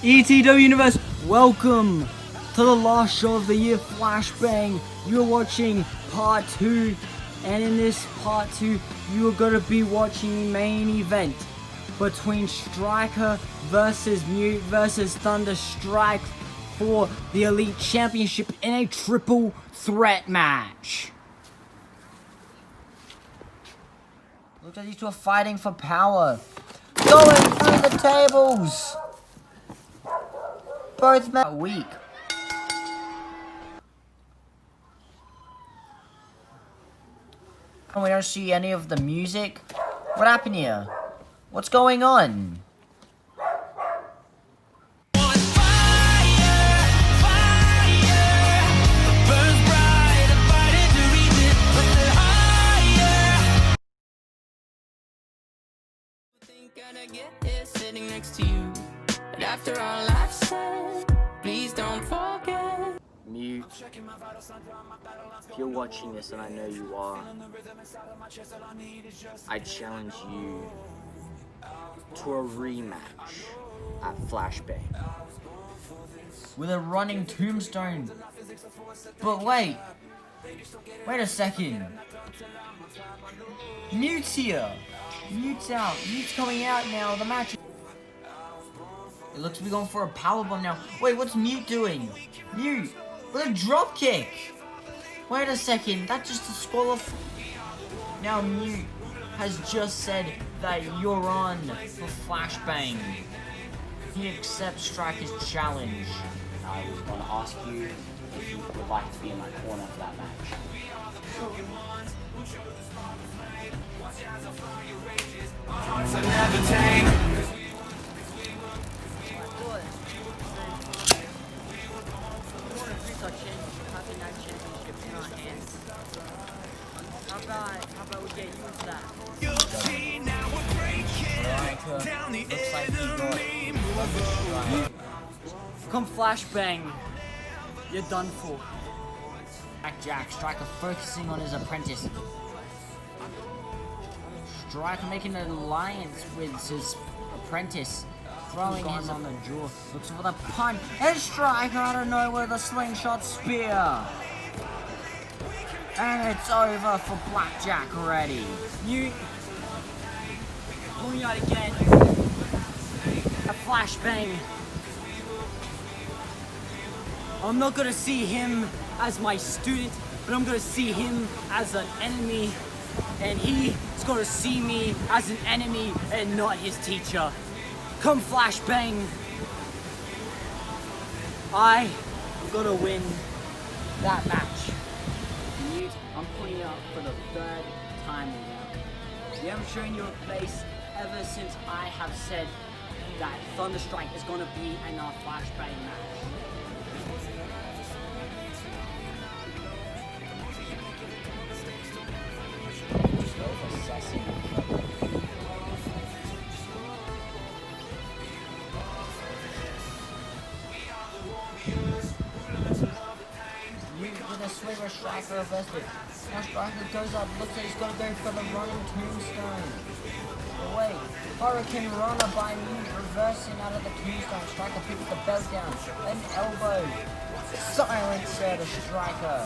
ETW Universe, welcome to the last show of the year, Flashbang. You're watching part 2, and in this part 2, you're gonna be watching the main event between Striker versus Mute versus Thunderstrike for the Elite Championship in a triple threat match. Looks like these two are fighting for power. Going through the tables. Both men are weak. And we don't see any of the music. What happened here? What's going on? Gonna get here sitting next to you. And after all I've said, please don't forget. Mute. If you're watching this, and I know you are, I challenge you to a rematch at Flashbang with a running tombstone. But wait a second. Mute's here. Mute's out. Mute's coming out now. The match. It looks to be going for a powerbomb now. Wait, what's Mute doing? Mute with a drop kick. Wait a second. That's just a disqualified. Now Mute has just said that you're on for Flashbang. He accepts Striker's challenge. I was going to ask you if you would like to be in my corner for that match. How about we get you into that? Looks like he got come Flashbang, you're done for. Jack, Striker focusing on his apprentice. Striker making an alliance with his apprentice, throwing him on the jaw, looks for the punch, and Striker out of nowhere the slingshot spear. And it's over for Blackjack already. You pulling out again. A Flashbang. I'm not gonna see him as my student, but I'm gonna see him as an enemy, and he's gonna see me as an enemy and not his teacher. Come Flashbang. I am gonna win that match. Mute, I'm putting up for the third time now. You haven't shown your face ever since I have said that Thunderstrike is gonna be in our Flashbang match. With a swinger, Striker reversed it. Now Striker goes up, looks like he's gonna go for the running tombstone. But wait, Hurricane Runner by Mute reversing out of the tombstone. Striker picks the belt down, an elbow. Silencer to Striker.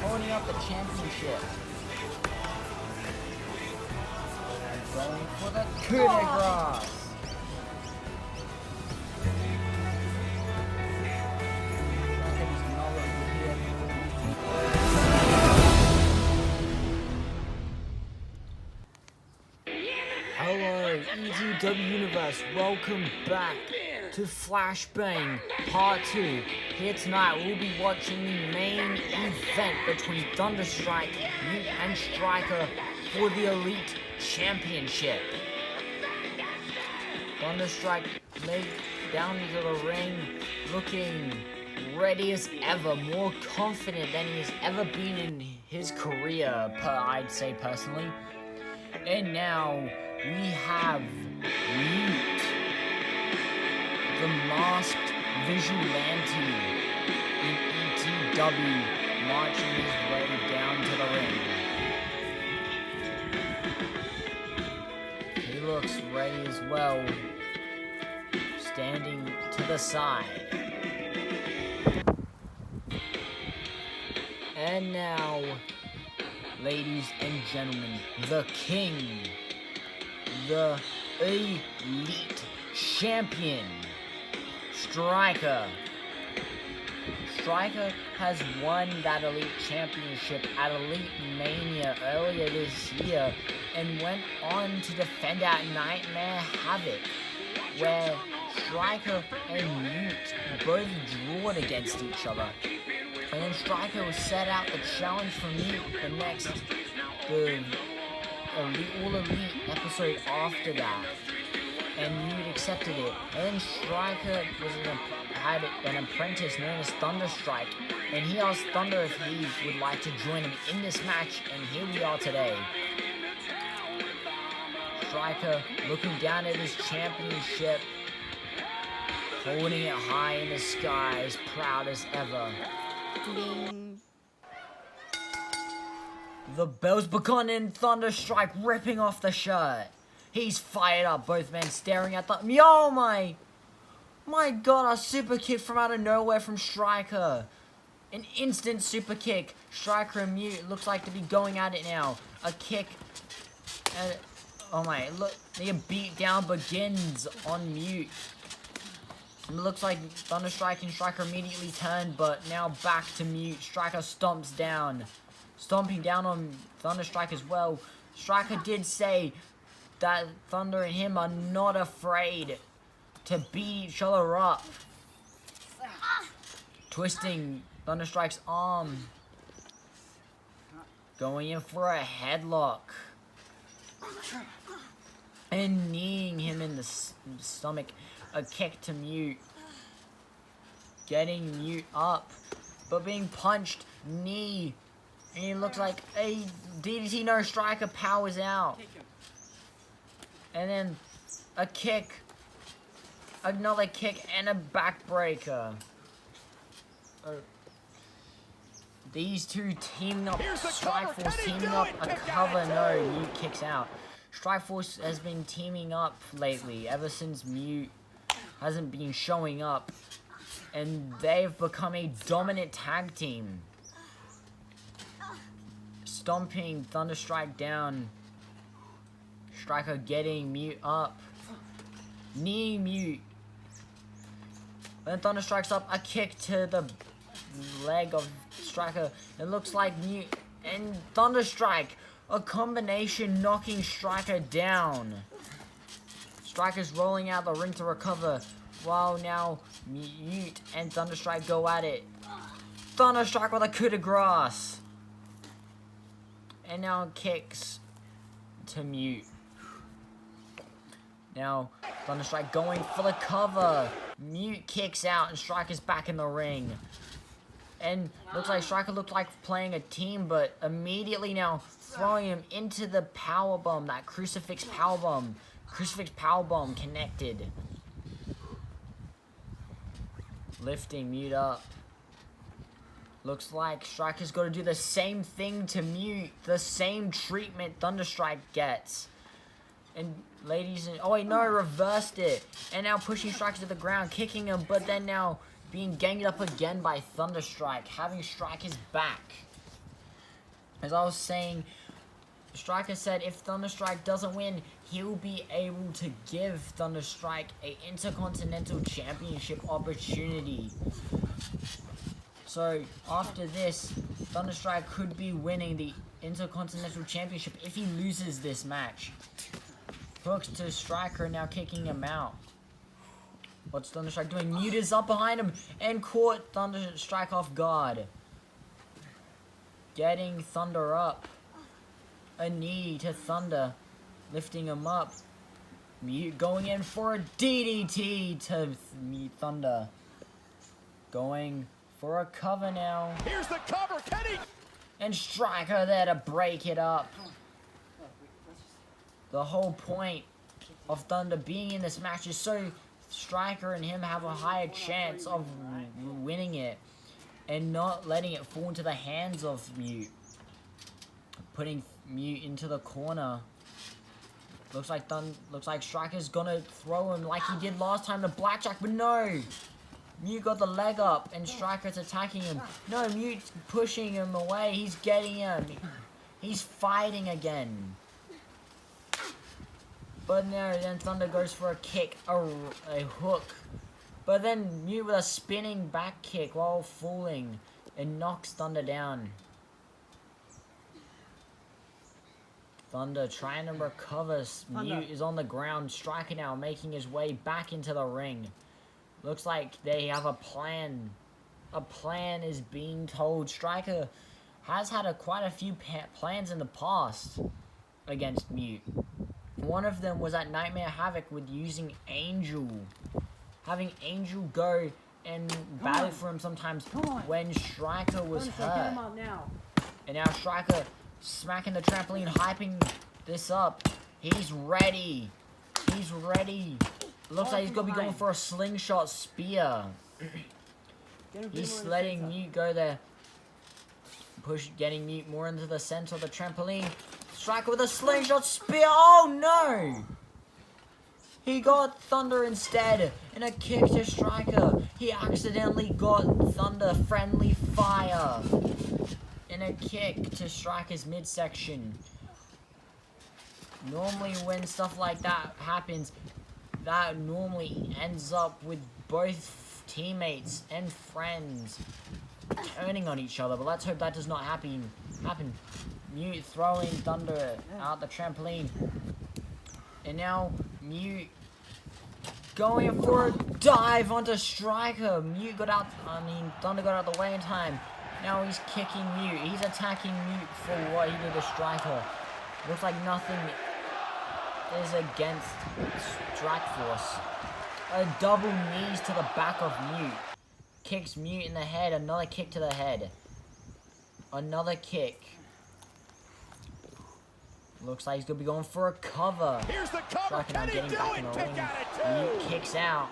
Holding up the championship. Going for the coup de grace. Hello, ETW Universe. Welcome back to Flashbang Part 2. Here tonight, we'll be watching the main event between Thunderstrike, Mute, and Striker for the Elite Championship. Thunderstrike laid down into the ring, looking ready as ever, more confident than he has ever been in his career, I'd say personally. And now we have Mute, the masked vigilante in ETW, marching his way down to the ring. He looks ready as well. standing to the side. And now, ladies and gentlemen, the king, the elite champion, Striker. Striker has won that elite championship at Elite Mania earlier this year and went on to defend at Nightmare Havoc, where Striker and Mute both drawn against each other. And then Striker will set out the challenge for Mute the All Elite episode after that. And Mute accepted it. And then Striker had an apprentice known as Thunderstrike. And he asked Thunder if he would like to join him in this match. And here we are today. Striker looking down at his championship, holding it high in the sky, as proud as ever. Ding. The bell's begun and Thunderstrike ripping off the shirt. He's fired up, both men staring at the... Yo, my god, a super kick from out of nowhere from Striker. An instant super kick. Striker and Mute looks like to be going at it now. A kick. Oh my, look, the beatdown begins on Mute. It looks like Thunderstrike and Striker immediately turned, but now back to Mute. Striker stomps down. Stomping down on Thunderstrike as well. Striker did say that Thunder and him are not afraid to beat each other up. Twisting Thunderstrike's arm. Going in for a headlock. And kneeing him in the stomach. A kick to Mute. Getting Mute up. But being punched. Knee. And it looks like a DDT. No, Striker powers out. And then a kick. Another kick and a backbreaker. These two teaming up. Strikeforce teaming up. A cover. No, Mute kicks out. Strikeforce has been teaming up lately, ever since Mute hasn't been showing up. And they've become a dominant tag team. Stomping Thunderstrike down. Striker getting Mute up. Knee Mute. Then Thunderstrike's up. A kick to the leg of Striker. It looks like Mute and Thunderstrike. A combination knocking Striker down. Striker's rolling out the ring to recover. While now Mute and Thunderstrike go at it. Thunderstrike with a coup de grace. And now kicks to Mute. Now Thunderstrike going for the cover. Mute kicks out and Striker's back in the ring. And looks like Striker looked like playing a team, but immediately now throwing him into the powerbomb, that crucifix powerbomb. Crucifix powerbomb connected. Lifting Mute up. Looks like Striker's got to do the same thing to Mute. The same treatment Thunderstrike gets. And ladies and... Oh wait, no, reversed it. And now pushing Striker to the ground, kicking him, but then now being ganged up again by Thunderstrike, having Striker's back. As I was saying, Striker said if Thunderstrike doesn't win, he'll be able to give Thunderstrike a Intercontinental Championship opportunity. So, after this, Thunderstrike could be winning the Intercontinental Championship if he loses this match. Hooks to Striker, now kicking him out. What's Thunderstrike doing? Mute is up behind him and caught Thunderstrike off guard. Getting Thunder up. A knee to Thunder. Lifting him up. Mute going in for a DDT to Thunder. Going for a cover now. Here's the cover, Kenny! And Striker there to break it up. The whole point of Thunder being in this match is so Striker and him have a higher chance of winning it and not letting it fall into the hands of Mute. Putting Mute into the corner. Looks like Striker's gonna throw him like he did last time to Blackjack, but no! Mute got the leg up, and Striker's attacking him. No, Mute's pushing him away. He's getting him. He's fighting again. But no, then Thunder goes for a kick, a hook. But then Mute with a spinning back kick while falling, and knocks Thunder down. Thunder trying to recover. Mute is on the ground. Striker now making his way back into the ring. Looks like they have a plan. A plan is being told. Striker has had quite a few plans in the past against Mute. One of them was at Nightmare Havoc with using Angel. Having Angel go and battle for him sometimes when Striker was hurt. And now Striker smacking the trampoline, hyping this up. He's ready. He's ready. Looks like he's going to be going for a slingshot spear. He's letting Mute go there. Getting Mute more into the center of the trampoline. Striker with a slingshot spear. Oh no! He got Thunder instead. And a kick to Striker. He accidentally got Thunder friendly fire. And a kick to Striker's midsection. Normally when stuff like that happens, that normally ends up with both teammates and friends turning on each other, but let's hope that does not happen. Mute throwing Thunder out the trampoline, and now Mute going for a dive onto Striker. Thunder got out the way in time. Now he's kicking Mute. He's attacking Mute for what he did to Striker. Looks like nothing is against Strike Force. A double knees to the back of Mute. Kicks Mute in the head. Another kick to the head. Another kick. Looks like he's going to be going for a cover. Here's the cover. Striker now getting back in the ring. Mute kicks out.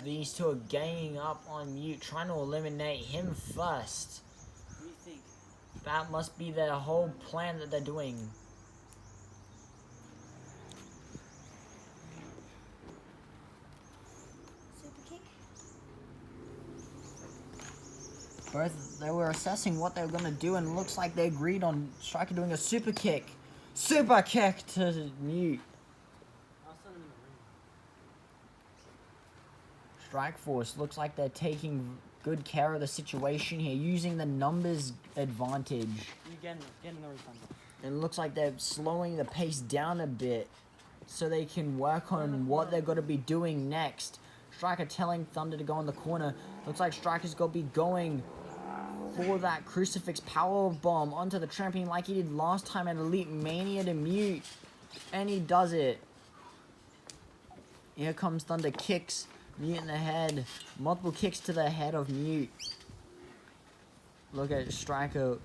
These two are ganging up on Mute, trying to eliminate him first. What do you think? That must be their whole plan that they're doing. They were assessing what they were going to do, and it looks like they agreed on Striker doing a super kick. Super kick to Mute. Strike Force looks like they're taking good care of the situation here, using the numbers advantage. You getting the refund. And it looks like they're slowing the pace down a bit so they can work on what they're going to be doing next. Striker telling Thunder to go in the corner. Looks like Striker's going to be going for that crucifix power bomb onto the trampoline like he did last time at Elite Mania to Mute. And he does it. Here comes Thunder, kicks Mute in the head. Multiple kicks to the head of Mute. Look at Striker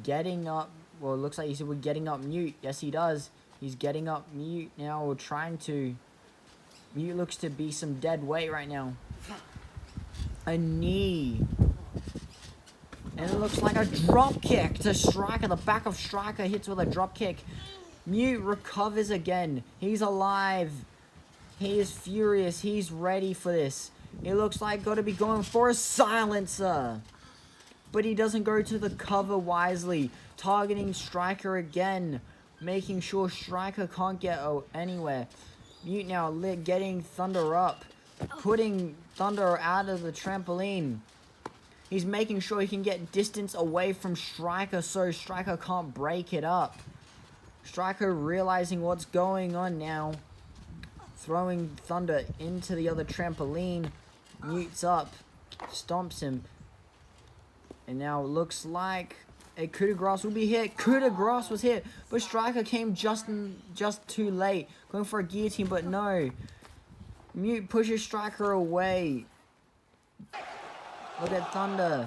getting up. Well, it looks like he said we're getting up Mute. Yes, he does. He's getting up Mute now. We're trying to. Mute looks to be some dead weight right now. A knee. And it looks like a drop kick to Striker. The back of Striker hits with a drop kick. Mute recovers again. He's alive. He is furious. He's ready for this. It looks like got to be going for a silencer. But he doesn't go to the cover wisely. Targeting Striker again. Making sure Striker can't get anywhere. Mute now getting Thunder up. Putting Thunder out of the trampoline. He's making sure he can get distance away from Striker so Striker can't break it up. Striker realizing what's going on now. Throwing Thunder into the other trampoline. Mute's up. Stomps him. And now it looks like a coup de grace will be hit. Coup de grace was hit. But Striker came just too late. Going for a guillotine, but no. Mute pushes Striker away. Look at Thunder.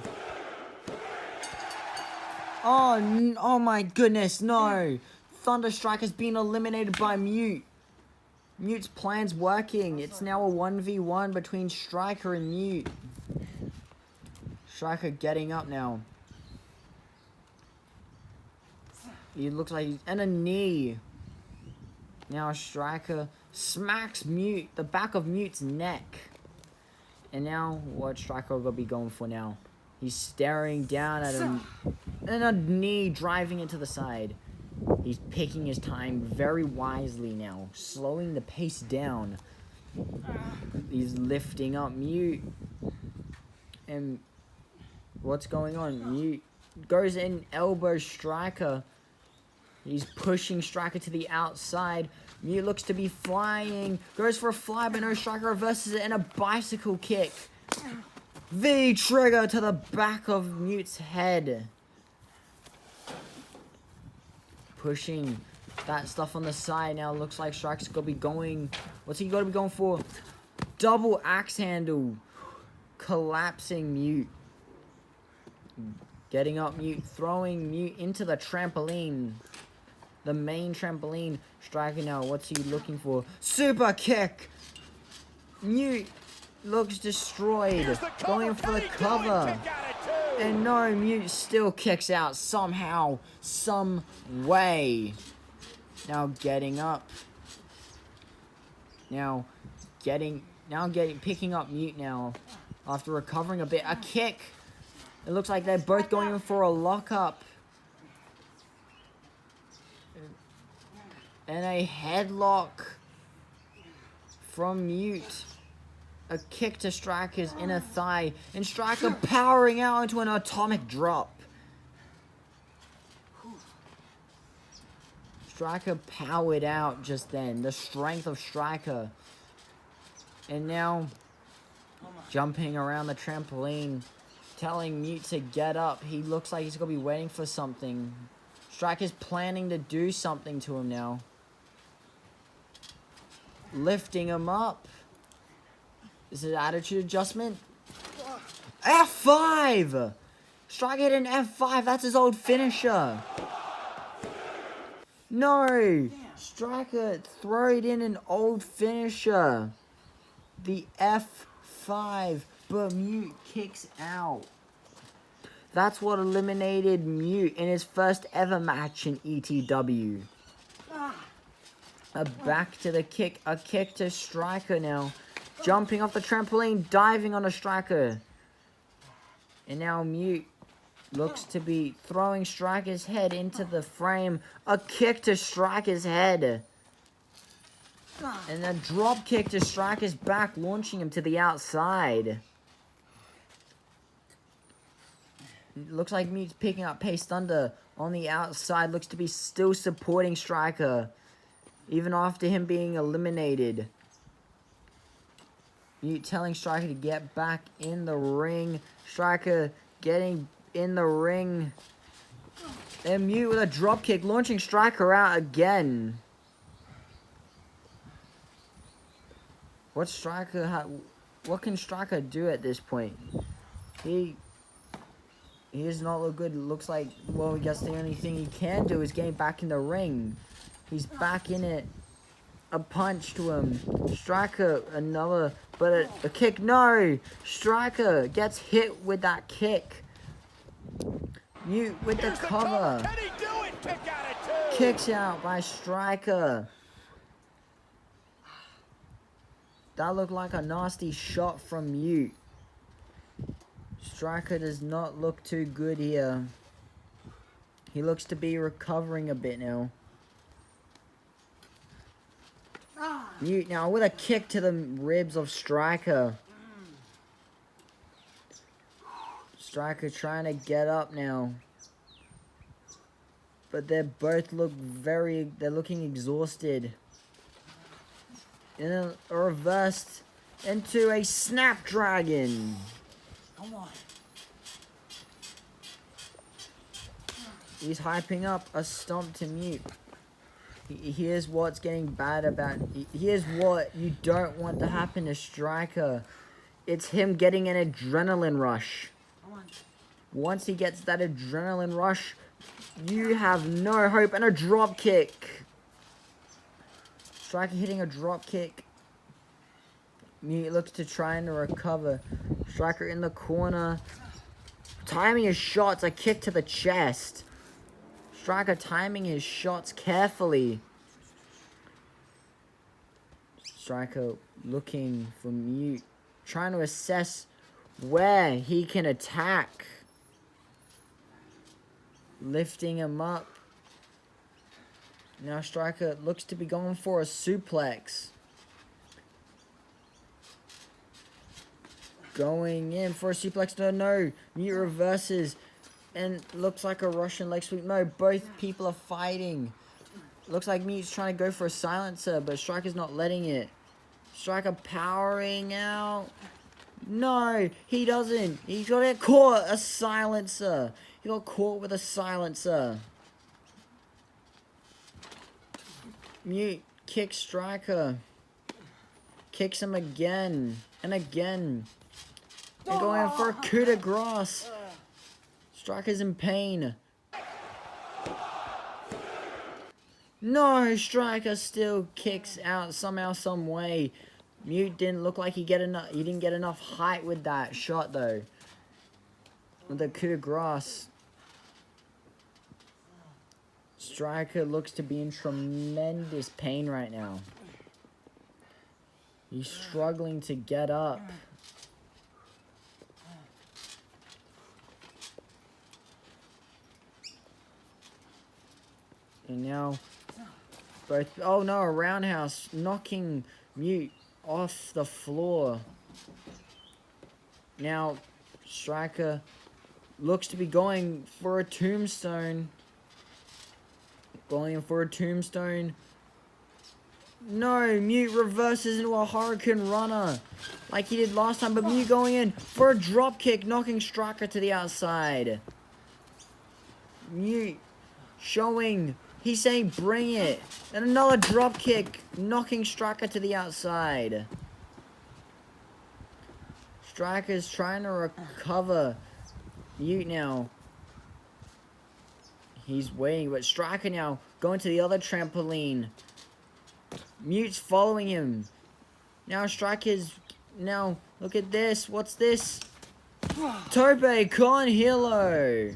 Oh my goodness, no. Thunder Striker's been eliminated by Mute. Mute's plan's working. It's now a 1v1 between Striker and Mute. Striker getting up now. He looks like he's... And a knee. Now Striker smacks Mute, the back of Mute's neck. And now, what Striker will be going for now? He's staring down at him. And a knee driving into the side. He's picking his time very wisely now. Slowing the pace down. He's lifting up Mute. And what's going on? Mute goes in, elbow Striker. He's pushing Striker to the outside. Mute looks to be flying. Goes for a fly, but no, Striker reverses it and a bicycle kick. V-trigger to the back of Mute's head. Pushing that stuff on the side. Now looks like Striker's going to be going... What's he going to be going for? Double axe handle. Collapsing Mute. Getting up Mute. Throwing Mute into the trampoline. The main trampoline. Striker now, what's he looking for? Super kick! Mute looks destroyed. Going for the cover. And no, Mute still kicks out somehow, some way. Now getting up. Picking up Mute now. After recovering a bit. A kick! It looks like they're both going in for a lockup. And a headlock from Mute. A kick to Striker's inner thigh. And Striker powering out into an atomic drop. Striker powered out just then. The strength of Striker. And now, jumping around the trampoline. Telling Mute to get up. He looks like he's going to be waiting for something. Striker's planning to do something to him now. Lifting him up. Is it attitude adjustment? F5! Striker hit an F5. That's his old finisher. No! Striker throwed in an old finisher. The F5. But Mute kicks out. That's what eliminated Mute in his first ever match in ETW. A back to the kick. A kick to Striker now. Jumping off the trampoline. Diving on a Striker. And now Mute looks to be throwing Striker's head into the frame. A kick to Striker's head. And a drop kick to Striker's back. Launching him to the outside. Looks like Mute's picking up pace. Thunder on the outside. Looks to be still supporting Striker. Even after him being eliminated. Mute telling Striker to get back in the ring. Striker getting in the ring. And Mute with a drop kick. Launching Striker out again. What can Striker do at this point? He does not look good. It looks like, well, I guess the only thing he can do is get back in the ring. He's back in it. A punch to him. Striker, another, but a kick. No! Striker gets hit with that kick. Mute with the cover. Kicks out by Striker. That looked like a nasty shot from Mute. Striker does not look too good here. He looks to be recovering a bit now. Mute now with a kick to the ribs of Striker. Striker trying to get up now. But they both look they're looking exhausted. And then reversed into a Snapdragon. Come on. He's hyping up a stomp to Mute. Here's what's getting bad about... Here's what you don't want to happen to Striker. It's him getting an adrenaline rush. Once he gets that adrenaline rush, you have no hope. And a drop kick. Striker hitting a drop kick. Mute looks to try and recover. Striker in the corner. Timing his shots. A kick to the chest. Striker timing his shots carefully. Striker looking for Mute, trying to assess where he can attack. Lifting him up. Now Striker looks to be going for a suplex. Going in for a suplex. No. Mute reverses. And looks like a Russian leg sweep. No, both people are fighting. Looks like Mute's trying to go for a silencer, but Striker's not letting it. Striker powering out. No, he doesn't. He's got to get caught. A silencer. He got caught with a silencer. Mute kicks Striker. Kicks him again and again. They're going for a coup de grace. Striker's in pain. No, Striker still kicks out somehow, some way. Mute didn't look like he didn't get enough height with that shot though. With the coup de grace. Striker looks to be in tremendous pain right now. He's struggling to get up. And now, oh no, a roundhouse knocking Mute off the floor. Now, Striker looks to be going for a tombstone. Going for a tombstone. No, Mute reverses into a Hurricane Runner like he did last time, but Mute going in for a drop kick, knocking Striker to the outside. Mute showing, he's saying bring it, and another drop kick, knocking Striker to the outside. Striker's trying to recover Mute now. He's waiting, but Striker now going to the other trampoline. Mute's following him. Now Striker's... Now, look at this. What's this? Tope con hilo.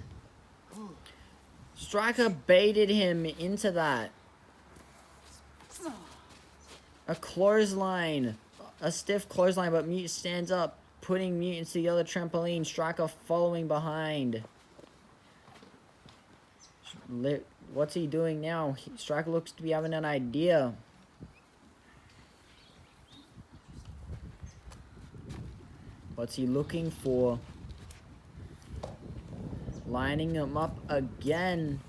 Striker baited him into that. A clothesline. A stiff clothesline, but Mute stands up, putting Mute into the other trampoline. Striker following behind. What's he doing now? Striker looks to be having an idea. What's he looking for? Lining him up again.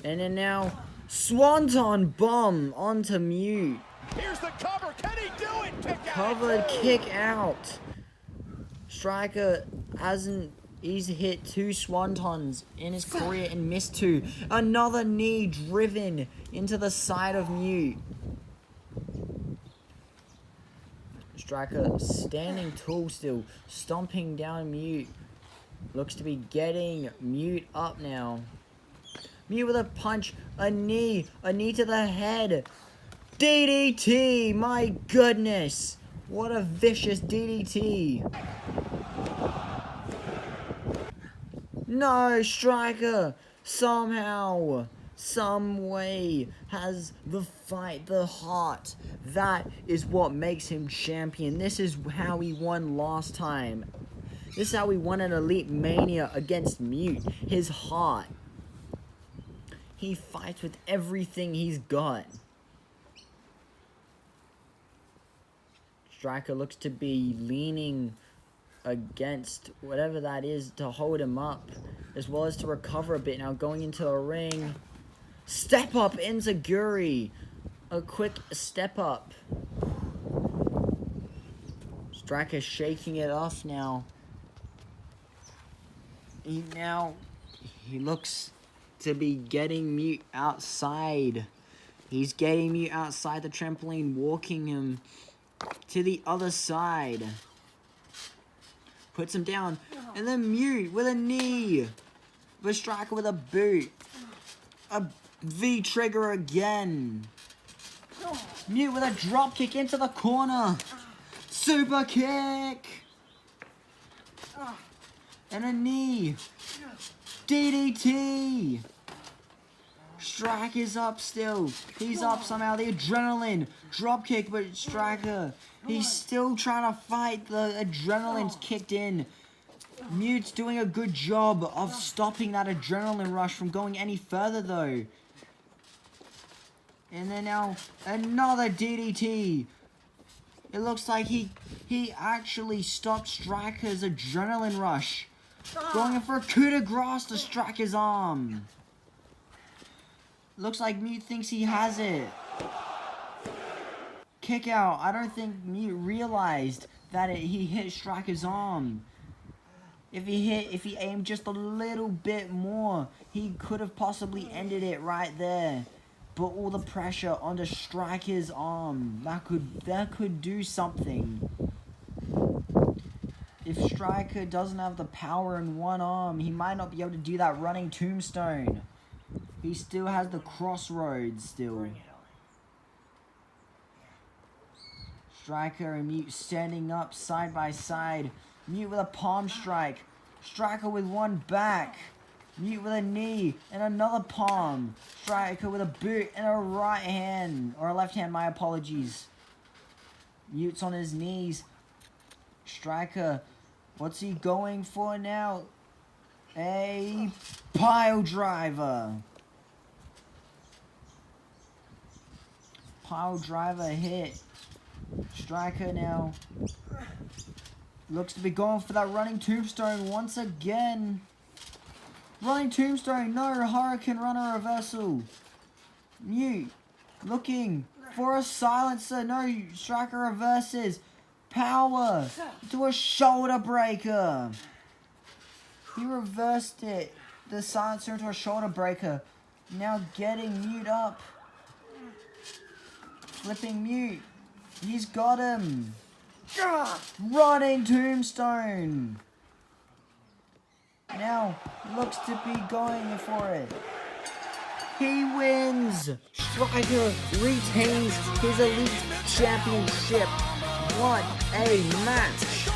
And then now, Swanton bomb onto Mute. Here's the cover. Can he do it? Kick Covered out. kick out. Striker hasn't... He's hit 2 swantons in his career and missed 2. Another knee driven into the side of Mute. Striker standing tall still, stomping down Mute. Looks to be getting Mute up now. Mute with a punch, a knee to the head. DDT, my goodness. What a vicious DDT. No, Striker somehow, some way has the fight, the heart. That is what makes him champion. This is how he won last time. This is how he won an Elite Mania against Mute. His heart. He fights with everything he's got. Striker looks to be leaning against whatever that is to hold him up, as well as to recover a bit. Now going into the ring. Step up enziguri. A quick step up. Striker shaking it off now. He looks to be getting Mute outside. He's getting Mute outside the trampoline, walking him to the other side. Puts him down. And then Mute with a knee. The Striker with a boot. A V-trigger again. Mute with a drop kick into the corner. Super kick. And a knee. DDT. Striker's up still. He's up somehow. The adrenaline. Dropkick, but Striker, he's still trying to fight. The adrenaline's kicked in. Mute's doing a good job of stopping that adrenaline rush from going any further, though. And then now, another DDT. It looks like he actually stopped Striker's adrenaline rush. Going in for a coup de grace to Striker's arm. Looks like Mute thinks he has it. Kick out. I don't think Mute realized that he hit Striker's arm. If he aimed just a little bit more, he could have possibly ended it right there. But all the pressure onto Striker's arm, that could do something. If Striker doesn't have the power in one arm, he might not be able to do that running tombstone. He still has the crossroads still. Striker and Mute standing up side by side. Mute with a palm strike. Striker with one back. Mute with a knee and another palm. Striker with a boot and a right hand. Or a left hand, my apologies. Mute's on his knees. Striker, what's he going for now? A pile driver. Pile driver hit. Striker now looks to be going for that running tombstone once again. Running tombstone, no, Hurricane Runner reversal. Mute looking for a silencer, no, Striker reverses. Power to a shoulder breaker. He reversed it. The silencer into a shoulder breaker. Now getting Mute up. Flipping Mute. He's got him. Running tombstone. Now looks to be going for it. He wins. Striker retains his Elite Championship. What a match.